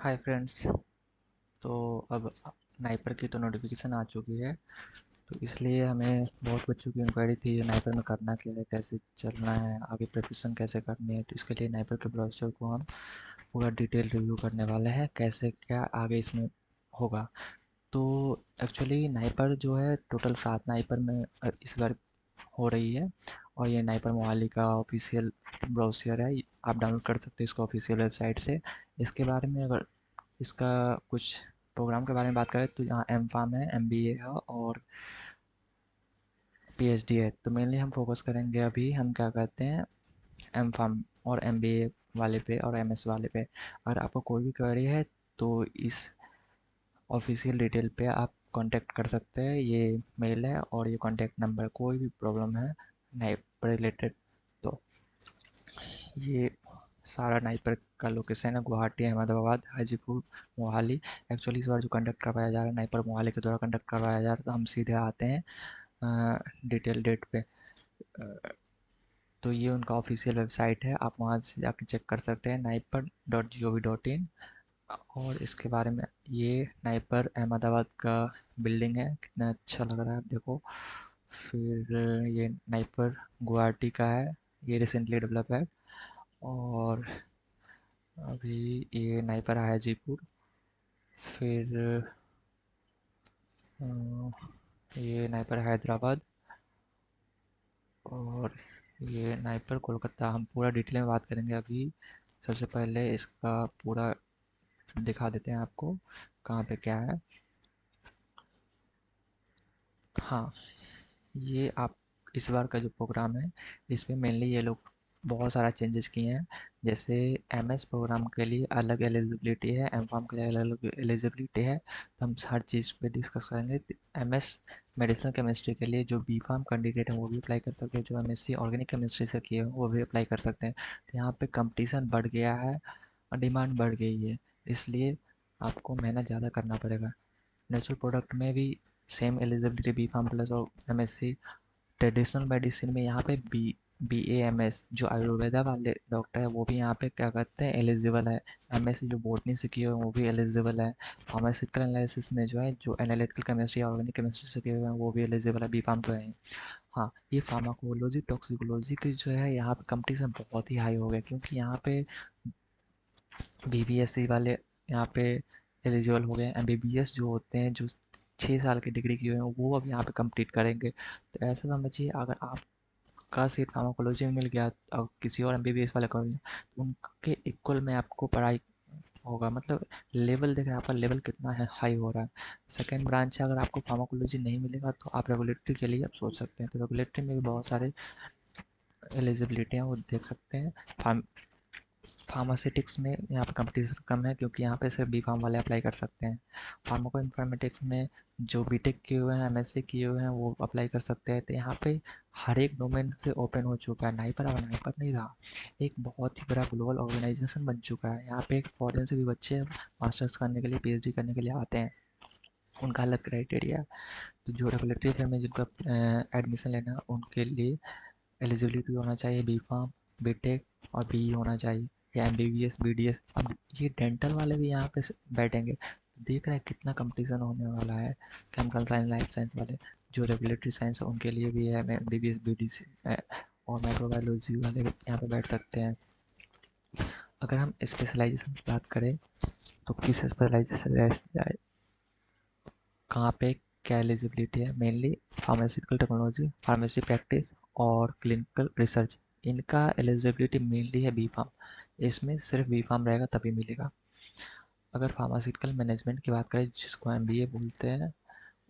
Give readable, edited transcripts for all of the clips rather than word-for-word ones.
Hi friends. तो अब NIPER की तो नोटिफिकेशन आ चुकी है, तो इसलिए हमें बहुत बच्चों की इंक्वायरी थी नाइपर में करना क्या है, कैसे चलना है, आगे प्रिपरेशन कैसे करनी है। तो इसके लिए नाइपर के ब्राउज़र को हम पूरा डिटेल रिव्यू करने वाले हैं, कैसे क्या आगे इसमें होगा। तो एक्चुअली नाइपर जो है टोटल 7 नाइपर में इस बार हो रही है, और ये नाइपर मोहाली का ऑफिशियल ब्राउज़र है। आप डाउनलोड कर सकते हैं इसको ऑफिशियल वेबसाइट से। इसके बारे में अगर इसका कुछ प्रोग्राम के बारे में बात करें तो यहाँ एम फार्म है, एम बी ए है और पी एच डी है। तो मेनली हम फोकस करेंगे अभी हम क्या कहते हैं एम फार्म और एम बी ए वाले पे और एम एस वाले पे। अगर आपको कोई भी क्वेरी है तो इस ऑफिशियल डिटेल पे आप कांटेक्ट कर सकते हैं। ये मेल है और ये कांटेक्ट नंबर, कोई भी प्रॉब्लम है नाइप रिलेटेड तो ये सारा नाइपर का लोकेशन है गुवाहाटी, अहमदाबाद, हाजीपुर, मोहाली। एक्चुअली इस बार जो कंडक्ट करवाया जा रहा है नाइपर मोहाली के द्वारा कंडक्ट करवाया जा रहा है। तो हम सीधे आते हैं डिटेल डेट पे। तो ये उनका ऑफिशियल वेबसाइट है, आप वहाँ से जाके चेक कर सकते हैं naipar.gov.in। और इसके बारे में ये नाइपर अहमदाबाद का बिल्डिंग है, कितना अच्छा लग रहा है आप देखो। फिर ये नाइपर गुवाहाटी का है, ये रिसेंटली डेवलप है। और अभी ये नाइपर हाजीपुर। फिर ये नाइपर हैदराबाद और ये नाइपर कोलकाता। हम पूरा डिटेल में बात करेंगे अभी। सबसे पहले इसका पूरा दिखा देते हैं आपको कहाँ पे क्या है। हाँ, ये आप इस बार का जो प्रोग्राम है इसमें मेनली ये लोग बहुत सारा चेंजेस किए हैं। जैसे एमएस प्रोग्राम के लिए अलग एलिजिबिलिटी है, एम फार्म के लिए अलग एलिजिबिलिटी है। तो हम हर चीज़ पे डिस्कस करेंगे। एमएस मेडिसिनल केमिस्ट्री के लिए जो बी फार्म कैंडिडेट हैं वो भी अप्लाई कर सकते हैं, जो एमएससी ऑर्गेनिक केमिस्ट्री से किए हैं वो भी अप्लाई कर सकते हैं। तो यहाँ पे कंपटीशन बढ़ गया है और डिमांड बढ़ गई है, इसलिए आपको मेहनत ज़्यादा करना पड़ेगा। नेचुरल प्रोडक्ट में भी same eligibility B pharm plus और एमएससी। ट्रेडिशनल मेडिसिन में यहाँ पे बी ए एम एस जो आयुर्वेदा वाले डॉक्टर है वो भी यहाँ पे क्या कहते हैं एलिजिबल है। एम एस सी जो बोटनी से किए हुए हैं वो भी एलिजिबल है। फार्मास्यूटिकल एनालिसिस में जो है जो एनालिटिकल केमिस्ट्री ऑर्गेनिक केमिस्ट्री से किए हुए हैं वो भी एलिजिबल है, बी फार्म तो है ही। हाँ, ये फार्माकोलॉजी टॉक्सिकोलॉजी की जो है यहाँ पे कंपटीशन बहुत ही हाई हो गया, क्योंकि यहाँ पे बी बी एस सी वाले यहाँ पे एलिजिबल हो गए हैं। एम बी बी एस जो होते हैं जो 6 साल की डिग्री किए हुए हैं वो अब यहाँ पे कंप्लीट करेंगे। तो ऐसा समझिए अगर आपका सीट फार्माकोलॉजी में मिल गया और किसी और एम बी बी एस वाले कॉलेज में, तो उनके इक्वल में आपको पढ़ाई होगा। मतलब लेवल देख रहे हैं आपका लेवल कितना है, हाई हो रहा है। सेकेंड ब्रांच है, अगर आपको फार्माकोलॉजी नहीं मिलेगा तो आप रेगुलेटरी के लिए आप सोच सकते हैं। तो रेगुलेटरी में भी बहुत सारे एलिजिबिलिटी हैं वो देख सकते हैं। फार्मास्यूटिक्स में यहाँ पे कंपटीशन कम है क्योंकि यहाँ पे सिर्फ बी फार्म वाले अप्लाई कर सकते हैं। फार्माको इन्फॉर्मेटिक्स में जो बीटेक किए हुए हैं, एमएससी किए हुए हैं वो अप्लाई कर सकते हैं। तो यहाँ पे हर एक डोमेन से ओपन हो चुका है। नाइपर अब नाइपर नहीं रहा, एक बहुत ही बड़ा ग्लोबल ऑर्गेनाइजेशन बन चुका है। यहाँ पे फॉरेन से भी बच्चे मास्टर्स करने के लिए, पीएचडी करने के लिए आते हैं, उनका अलग क्राइटेरिया है। तो जो रेगुलेटरी फील्ड में जिनका एडमिशन लेना है उनके लिए एलिजिबिलिटी होना चाहिए बी फार्म, बी टेक और बी होना चाहिए, या M B B S, B D S. अब ये डेंटल वाले भी यहाँ पे बैठेंगे। तो देख रहे हैं कितना कंपटीशन होने वाला है। केमिकल साइंस, लाइफ साइंस वाले जो रेगुलेटरी साइंस है उनके लिए भी है, M B B S, B D C और माइक्रोबायोलॉजी वाले भी यहाँ पे बैठ सकते हैं। अगर हम स्पेशलाइजेशन की बात करें तो किस स्पेशलाइजेशन जाए, कहाँ पे क्या एलिजिबिलिटी है, mainly pharmaceutical technology, pharmacy practice और क्लिनिकल रिसर्च। इनका एलिजिबिलिटी मेनली है बी फार्म, इसमें सिर्फ बी फार्म रहेगा तभी मिलेगा। अगर फार्मास्यूटिकल मैनेजमेंट की बात करें जिसको एमबीए बोलते हैं,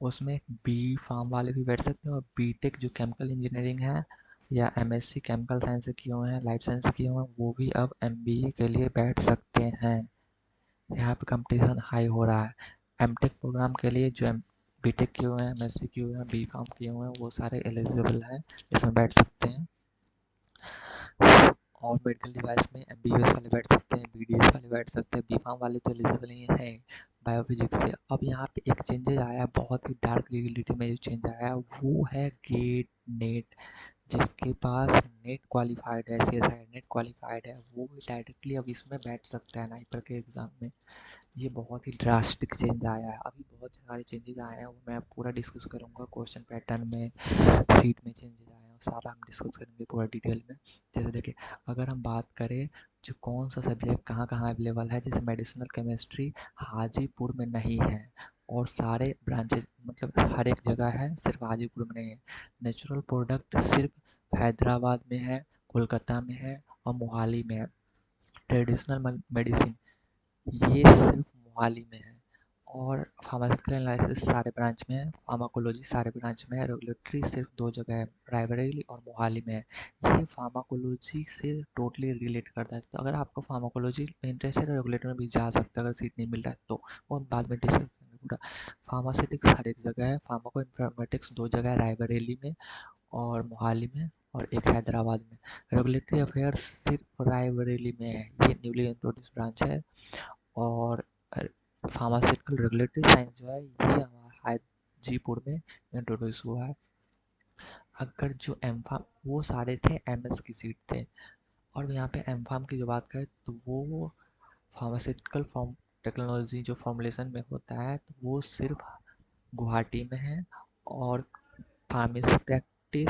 उसमें बी फार्म वाले भी बैठ सकते हैं, और बी टेक जो केमिकल इंजीनियरिंग है या एमएससी केमिकल साइंस से किए हुए हैं, लाइफ साइंस से किए हुए हैं, वो भी अब एमबीए के लिए बैठ सकते हैं। यहाँ पे कंपटीशन हाई हो रहा है। एमटेक प्रोग्राम के लिए जो बीटेक किए हुए हैं, एमएससी किए हुए हैं, बी फार्म किए हुए हैं वो सारे एलिजिबल हैं, इसमें बैठ सकते हैं। और मेडिकल डिवाइस में एमबीबीएस वाले बैठ सकते हैं, बीडीएस वाले बैठ सकते हैं, बी फार्म वाले तो एलिजिबल ही हैं बायोफिजिक्स से। अब यहाँ पे एक चेंजेज आया है, बहुत ही डार्क रियलिटी में जो चेंज आया है वो है गेट नेट जिसके पास नेट क्वालिफाइड है, C S I NET qualified है, वो भी डायरेक्टली अब इसमें बैठ सकता है नाइपर के एग्ज़ाम में। ये बहुत ही ड्रास्टिक चेंज आया है। अभी बहुत सारे चेंजेस आए हैं, वो मैं पूरा डिस्कस करूँगा क्वेश्चन पैटर्न में, सीट में चेंजेस आए हैं, वो सारा हम डिस्कस करेंगे पूरा डिटेल में। जैसे देखिए, अगर हम बात करें जो कौन सा सब्जेक्ट कहाँ कहाँ अवेलेबल है, जैसे मेडिसिनल केमिस्ट्री हाजीपुर में नहीं है, और सारे ब्रांचेज मतलब हर एक जगह है, सिर्फ हाजीपुर में नहीं है। नेचुरल प्रोडक्ट सिर्फ हैदराबाद में है, कोलकाता में है और मोहाली में है। ट्रेडिशनल मेडिसिन ये सिर्फ मोहाली में है। और फार्मास्यूटिकल एनालिसिस सारे ब्रांच में है, फार्माकोलॉजी सारे ब्रांच में है, रेगुलेटरी सिर्फ 2 जगह है, रायबरेली और मोहाली में है। ये फार्माकोलॉजी से टोटली रिलेट करता है। तो अगर आपको फार्माकोलॉजी में इंटरेस्ट है तो रेगुलेटर में भी जा सकते हैं अगर सीट नहीं मिल रहा है तो, और बाद में डिस्कस करेंगे पूरा। फार्मास्यूटिक्स हर एक जगह है, फार्माको इन्फॉर्मेटिक्स 2 जगह है, रायबरेली में और मोहाली में, और एक हैदराबाद में। रेगुलेटरी अफेयर सिर्फ रायबरेली में है, ये न्यूली इंट्रोड्यूस ब्रांच है। और फार्मास्यूटिकल रेगुलेटरी साइंस जो है ये हमारा हाजीपुर में इंट्रोड्यूस हुआ है। अगर जो एम फार्म वो सारे थे एमएस की सीट थे, और यहाँ पे एम फार्म की जो बात करें तो वो फार्मास्यूटिकल फॉर्म टेक्नोलॉजी जो फॉर्मुलेशन में होता है तो वो सिर्फ गुवाहाटी में है, और फार्मेसी प्रैक्टिस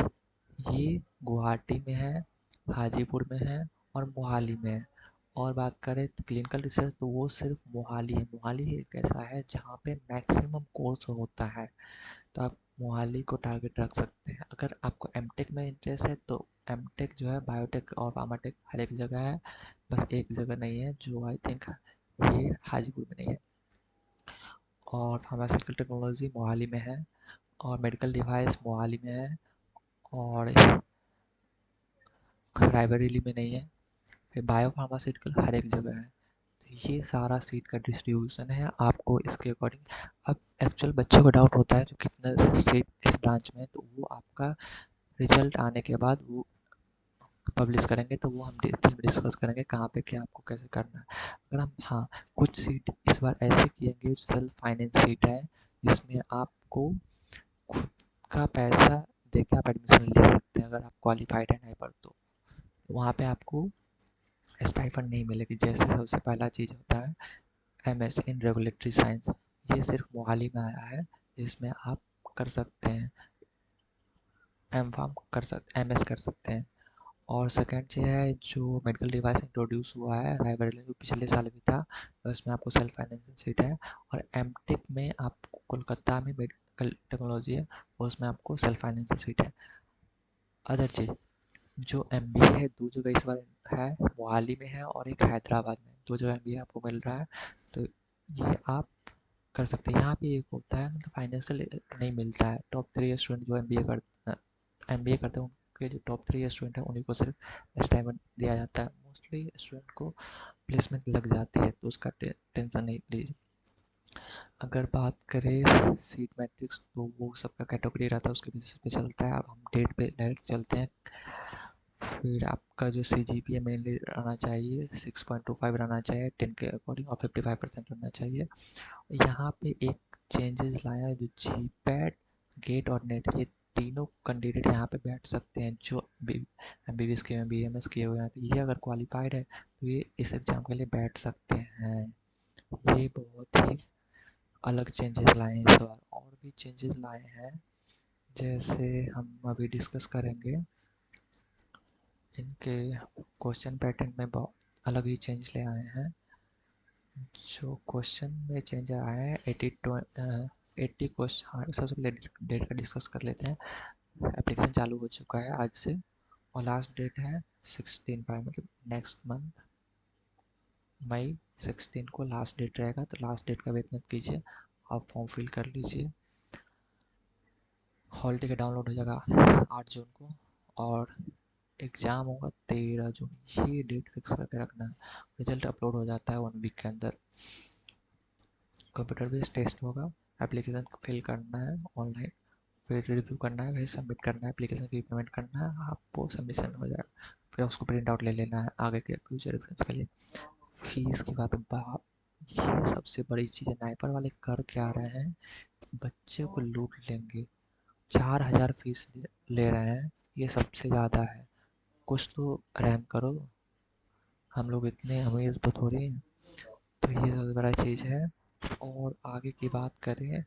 ये गुवाहाटी में है, हाजीपुर में है और मोहाली में है। और बात करें तो क्लिनिकल रिसर्च तो वो सिर्फ मोहाली है। मोहाली एक ऐसा है जहाँ पे मैक्सिमम कोर्स होता है, तो आप मोहाली को टारगेट रख सकते हैं। अगर आपको एमटेक में इंटरेस्ट है तो एमटेक जो है बायोटेक और फार्माटेक हर एक जगह है, बस एक जगह नहीं है जो आई थिंक ये हाजीपुर में नहीं है। और फार्मास्यूटिकल टेक्नोलॉजी मोहाली में है, और मेडिकल डिवाइस मोहाली में है, और रायबरेली में नहीं है। फिर बायो फार्मास्यूटिकल हर एक जगह है। तो ये सारा सीट का डिस्ट्रीब्यूशन है आपको इसके अकॉर्डिंग। अब एक्चुअल बच्चों को डाउट होता है तो कितना सीट इस ब्रांच में है, तो वो आपका रिजल्ट आने के बाद वो पब्लिश करेंगे, तो वो हम डिटेल में डिस्कस करेंगे कहाँ पे क्या आपको कैसे करना है। अगर हम हाँ, कुछ सीट इस बार ऐसे किएंगे सेल्फ फाइनेंस सीट है, जिसमें आपको खुद का पैसा देके आप एडमिशन ले सकते हैं अगर आप क्वालिफाइड है नहीं पर, तो वहाँ पे आपको स्टाइफंड नहीं मिलेगी। जैसे सबसे पहला चीज़ होता है एमएस इन रेगुलेटरी साइंस, ये सिर्फ मोहाली में आया है, जिसमें आप कर सकते हैं एम फार्म कर सकते एमएस कर सकते हैं। और सेकंड चीज़ है जो मेडिकल डिवाइस इंट्रोड्यूस हुआ है रायबरेली जो पिछले साल भी था, तो इसमें आपको सेल्फ फाइनेंसिंग सीट है। और एमटेक में आपको कोलकाता में मेडिकल टेक्नोलॉजी है, उसमें आपको सेल्फ फाइनेंसिंग सीट है। अदर चीज़ जो एमबीए है 2 जगह इस बार है, मोहाली में है और एक हैदराबाद में, 2 जगह एमबीए आपको मिल रहा है, तो ये आप कर सकते हैं। यहाँ पे एक होता है मतलब फाइनेंशियल नहीं मिलता है, टॉप 3 स्टूडेंट जो एमबीए करते हैं उनके जो टॉप 3 स्टूडेंट हैं उन्हीं को सिर्फ स्टाइपेंड दिया जाता है। मोस्टली स्टूडेंट को प्लेसमेंट लग जाती है तो उसका टेंशन नहीं लीजिए। अगर बात करें सीट मैट्रिक्स तो वो सबका कैटेगरी रहता है, उसके बेसिस पे चलता है। अब हम डेट पे डायरेक्ट चलते हैं। फिर आपका जो CGPA मेनली रहना चाहिए 6.25 रहना चाहिए 10 के अकॉर्डिंग, और 55% रहना चाहिए। यहाँ पे एक चेंजेस लाया है जो जीपैट गेट और नेट, ये तीनों कैंडिडेट यहाँ पे बैठ सकते हैं जो एमबीबीएस के हैं, बीएमएस किए हुए हैं, तो ये अगर क्वालिफाइड है तो ये इस एग्ज़ाम के लिए बैठ सकते हैं। ये बहुत ही अलग चेंजेस लाए हैं इस बार। और भी चेंजेस लाए हैं जैसे हम अभी डिस्कस करेंगे, इनके क्वेश्चन पैटर्न में बहुत अलग ही चेंज ले आए हैं। जो क्वेश्चन में चेंज आया है 80 क्वेश्चन, हाँ सबसे पहले डेट का डिस्कस कर लेते हैं। एप्लीकेशन चालू हो चुका है आज से, और लास्ट डेट है 16/5 मतलब नेक्स्ट मंथ मई 16 को लास्ट डेट रहेगा। तो लास्ट डेट का वेट मत कीजिए, आप फॉर्म फिल कर लीजिए। हॉल टिकट डाउनलोड हो जाएगा 8 जून को, और एग्ज़ाम होगा 13 जून। ये डेट फिक्स करके रखना है। रिजल्ट अपलोड हो जाता है 1 वीक के अंदर। कंप्यूटर बेस्ड टेस्ट होगा, एप्लीकेशन फिल करना है ऑनलाइन, फिर रिव्यू करना है, फिर सबमिट करना है, एप्लीकेशन फी पेमेंट करना है, आपको सबमिशन हो जाएगा। फिर उसको प्रिंट आउट ले लेना है आगे के फ्यूचर रेफरेंस के लिए। फीस की बात बाप, ये सबसे बड़ी चीज़ है। नाइपर वाले कर क्या रहे हैं, बच्चे को लूट लेंगे। 4,000 फीस ले रहे हैं, ये सबसे ज़्यादा है। कुछ तो रहम करो, हम लोग इतने अमीर तो थोड़ी हैं। तो ये सबसे बड़ा चीज़ है। और आगे की बात करें,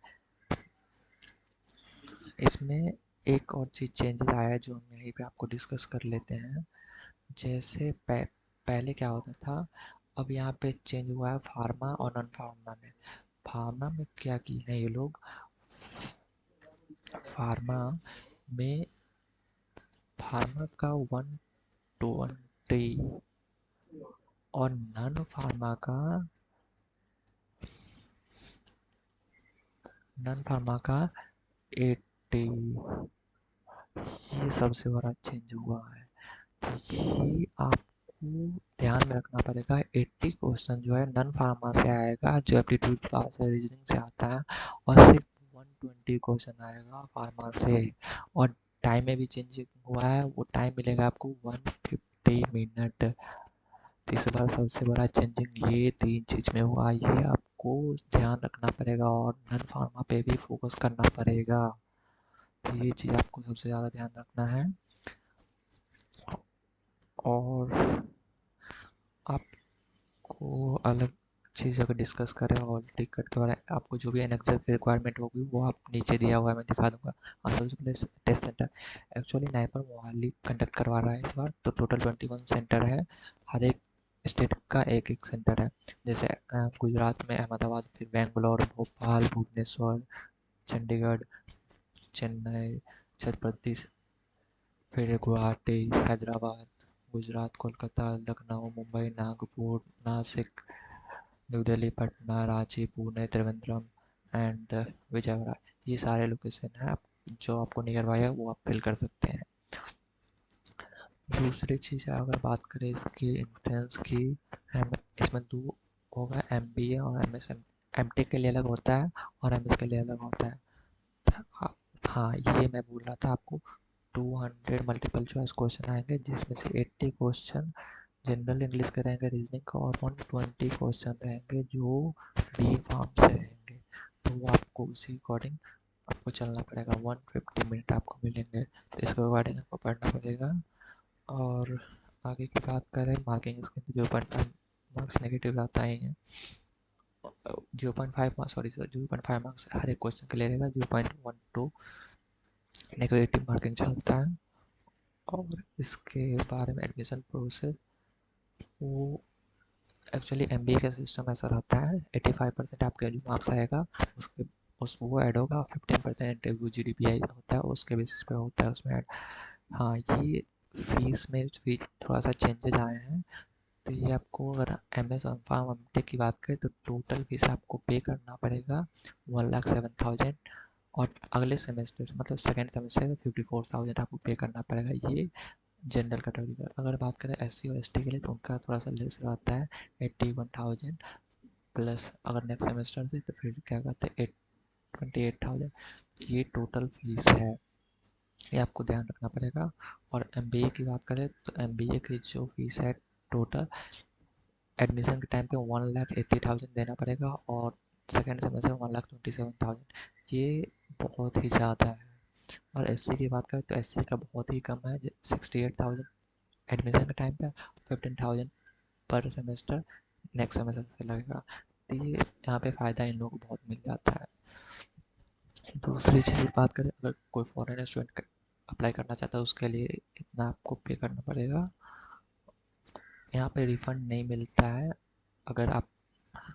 इसमें एक और चीज़ चेंजेस आया है जो हम यहीं पे आपको डिस्कस कर लेते हैं। जैसे पहले क्या होता था, अब यहाँ पे चेंज हुआ है फार्मा और नॉन फार्मा में। फार्मा में क्या की है ये लोग, फार्मा में फार्मा का 120 और नॉन फार्मा का 80, ये सबसे बड़ा चेंज हुआ है। तो ये आपको ध्यान में रखना पड़ेगा। 80 क्वेश्चन जो है नॉन फार्मा से आएगा, जो एप्टीट्यूड क्लास है रीजनिंग से आता है, और सिर्फ 120 क्वेश्चन आएगा फार्मा से। और टाइम में भी चेंज हुआ है, वो टाइम मिलेगा आपको 150 मिनट। तीसरा सबसे बड़ा चेंजिंग ये तीन चीज़ में हुआ, ये आपको ध्यान रखना पड़ेगा और नॉन फार्मा पे भी फोकस करना पड़ेगा। तो ये चीज़ आपको सबसे ज़्यादा ध्यान रखना है। और आपको अलग चीज़ अगर डिस्कस करें हॉल टिकट के बारे में, आपको जो भी एनेक्सर की रिक्वायरमेंट होगी वो आप नीचे दिया हुआ है, मैं दिखा दूंगा। Andhra Pradesh test centre actually NIPER Mohali conduct करवा रहा है इस बार। तो टोटल 21 सेंटर है, हर एक स्टेट का एक एक सेंटर है। जैसे गुजरात में अहमदाबाद, फिर बेंगलोर, भोपाल, भुवनेश्वर, चंडीगढ़, चेन्नई, छत्रपति, फिर गुवाहाटी, हैदराबाद, गुजरात, कोलकाता, लखनऊ, मुंबई, नागपुर, नासिक, न्यू दिल्ली, पटना, रांची, पुणे, त्रिवेंद्रम एंड विजयवाड़ा। ये सारे लोकेशन है, आप जो आपको नियर बाय है वो आप फिल कर सकते हैं। दूसरी चीज़ अगर बात करें इसकी एंट्रेंस की, इसमें दो होगा, MBA और MS। MTech के लिए अलग होता है और MS के लिए अलग होता है। हाँ, ये मैं बोल रहा था आपको, 200 मल्टीपल चॉइस क्वेश्चन आएंगे, जिसमें से 80 क्वेश्चन जनरल इंग्लिश के रहेंगे रीजनिंग का, और 120 क्वेश्चन रहेंगे जो बी फार्म से रहेंगे। तो वो आपको उसी अकॉर्डिंग आपको चलना पड़ेगा। 150 मिनट आपको मिलेंगे, तो इसके अकॉर्डिंग आपको पढ़ना पड़ेगा। और आगे की बात करें, मार्किंग स्कीम 0.5 मार्क्स नेगेटिव आता ही है। 0.5 मार्क्स, सॉरी सर, 0.5 मार्क्स हर एक क्वेश्चन के लिए रहेगा। 0.12 नेगेटिव मार्किंग चलता है। और इसके बारे में एडमिशन प्रोसेस, वो एक्चुअली MBA का सिस्टम ऐसा रहता है, 85% आपका जो मार्क्स आएगा उसके उस वो ऐड होगा, 15% इंटरव्यू GDPI होता है उसके बेसिस पे होता है उसमें ऐड। हाँ, ये फीस में भी थोड़ा सा चेंजेज आए हैं। तो ये आपको अगर MS और फार्म MTech की बात करें तो टोटल फीस आपको पे करना पड़ेगा 1,07,000। और अगले सेमेस्टर मतलब सेकेंड सेमेस्टर में 54,000 आपको पे करना पड़ेगा। ये जनरल कैटेगरी का। अगर बात करें SC और ST के लिए तो उनका थोड़ा सा लेस रहता है, 81,000 प्लस। अगर नेक्स्ट सेमेस्टर से तो फिर क्या कहते हैं 28,000। ये टोटल फीस है, ये आपको ध्यान रखना पड़ेगा। और MBA की बात करें तो MBA की जो फीस है टोटल, एडमिशन के टाइम पे 1,80,000 देना पड़ेगा, और सेकेंड सेमेस्टर 1,27,000। ये बहुत ही ज़्यादा है। और SC की बात करें तो SC का बहुत ही कम है, 68,000 एडमिशन के टाइम पे, 15,000 पर सेमेस्टर नेक्स्ट सेमेस्टर से लगेगा। तो ये यहाँ पे फ़ायदा इन लोगों को बहुत मिल जाता है। दूसरी चीज़ बात करें, अगर कोई फॉरेन स्टूडेंट अप्लाई करना चाहता है उसके लिए इतना आपको पे करना पड़ेगा। यहाँ पे रिफ़ंड नहीं मिलता है अगर आप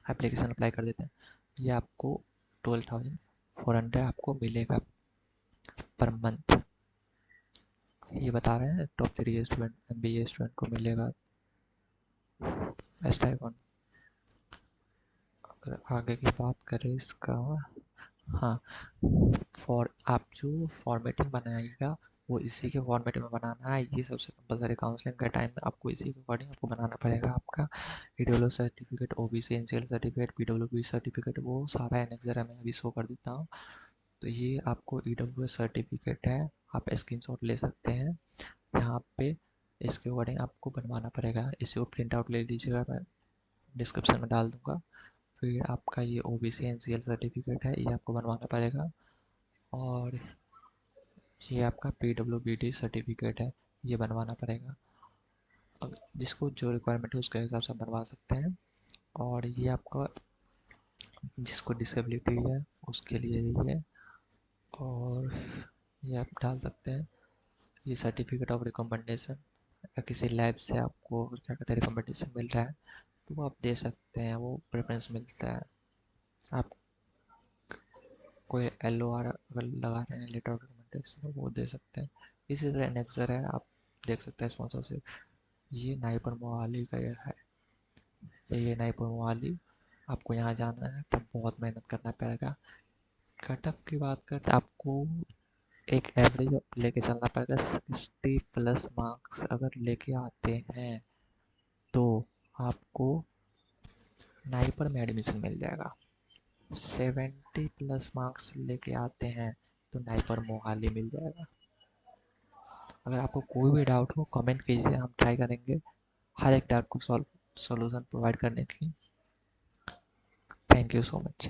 एप्लीकेशन अप्लाई कर देते हैं। ये आपको 12,400 आपको मिलेगा पर मंथ। ये बता रहे हैं टॉप 3 स्टूडेंट MBA स्टूडेंट को मिलेगा स्टाइपेंड। अगर आगे की बात करें इसका, हाँ, आप जो फॉर्मेटिंग बनाइएगा वो इसी के फॉर्मेट में बनाना है। ये सबसे कंपलसरी, काउंसलिंग के टाइम में आपको इसी के अकॉर्डिंग आपको बनाना पड़ेगा। आपका EWS certificate, OBC NCL certificate, PWB certificate, वो सारा एनेक्सर मैं अभी शो कर देता हूँ। तो ये आपको EWS सर्टिफिकेट है, आप स्क्रीनशॉट ले सकते हैं यहाँ पे। इसके अकॉर्डिंग आपको बनवाना पड़ेगा, इसे वो प्रिंट आउट ले लीजिएगा, मैं डिस्क्रिप्शन में डाल दूँगा। फिर आपका ये OBC NCL सर्टिफिकेट है, ये आपको बनवाना पड़ेगा। और ये आपका PWBD सर्टिफिकेट है, ये बनवाना पड़ेगा। जिसको जो रिक्वायरमेंट है उसके हिसाब से बनवा सकते हैं। और ये आपका जिसको डिसेबिलिटी है उसके लिए ही है। और ये आप डाल सकते हैं, ये सर्टिफिकेट ऑफ रिकमेंडेशन, या किसी लैब से आपको क्या कहते हैं रिकमेंडेशन मिल रहा है तो वो आप दे सकते हैं, वो प्रेफरेंस मिलता है। आप कोई LOR अगर लगा रहे हैं, लेटर ऑफ रिकमेंडेशन, तो वो दे सकते हैं। इसी तरह एनेक्सर है, आप देख सकते हैं स्पॉन्सरशिप। ये नाइपर मोहाली का ये है, ये नाइपर मोहाली। आपको यहाँ जाना है तब बहुत मेहनत करना पड़ेगा। कट ऑफ की बात करते आपको एक एवरेज लेके चलना पड़ेगा। 60+ मार्क्स अगर लेके आते हैं तो आपको नाइपर में एडमिशन मिल जाएगा। 70+ मार्क्स लेके आते हैं तो नाइपर मोहाली मिल जाएगा। अगर आपको कोई भी डाउट हो कमेंट कीजिए, हम ट्राई करेंगे हर एक डाउट को सॉल्यूशन प्रोवाइड करने की। Thank you so much.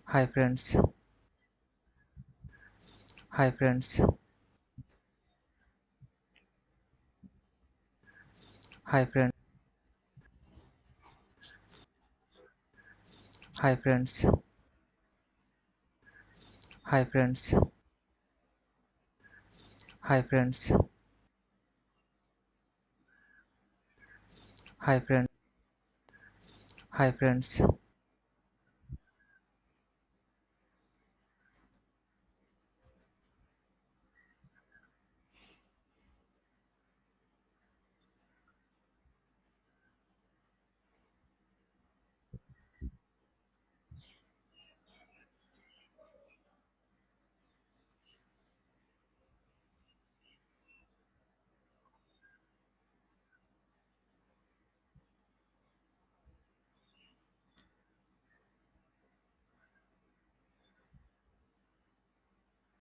Hi friends. Hi friends. Hi friends. Hi friends. Hi friends. Hi friends. Hi friends. Hi friends.